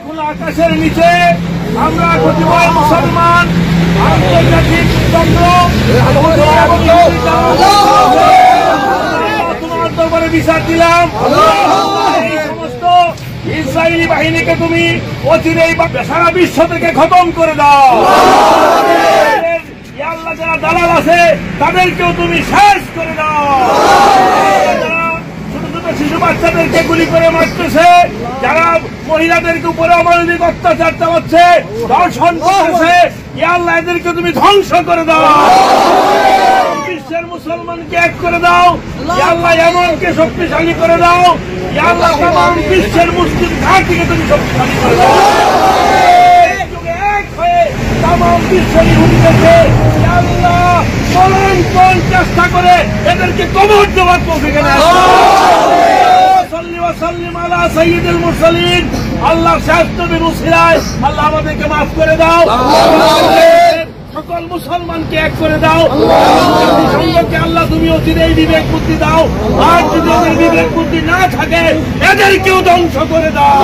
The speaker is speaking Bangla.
খোলা আকাশের নিচে আমরা কতিপয় মুসলমান আন্তর্জাতিক তোমার দরবারে বিচার দিলাম। এই সমস্ত ইসরায়েলি বাহিনীকে তুমি অচিরেই সারা বিশ্ব থেকে খতম করে দাও। আল্লাহ যারা দালাল আছে তাদেরকেও তুমি শেষ করে দাও। ছোট ছোট শিশু বাচ্চাদেরকে গুলি করে মারতেছে, যারা মহিলাদেরকে উপরে অমানবিক অত্যাচার চালাচ্ছে, ধর্ষণ করতেছে, আল্লাহ এদেরকে তুমি ধ্বংস করে দাও। বিশ্বের মুসলমানকে এক করে দাও আল্লাহ, এমনকে শক্তিশালী করে দাও আল্লাহ, তামাম বিশ্বের মুসলিম ঘাটিকে তুমি শক্তিশালী করে দাও। এক হয়ে তামাম বিশ্বের ইহুদিদেরকে আল্লাহ মরণপণ চেষ্টা করে এদেরকে কবর দেওয়ার তৌফিক দেন। আল্লাহ শেষ নবীর উসিলায় আল্লাহ আমাদেরকে মাফ করে দাও। সকল মুসলমানকে এক করে দাও। সঙ্গকে আল্লাহ তুমি অচিরেই বিবেক বুদ্ধি দাও, আর যদি ওদের বিবেক বুদ্ধি না থাকে এদেরকেও ধ্বংস করে দাও।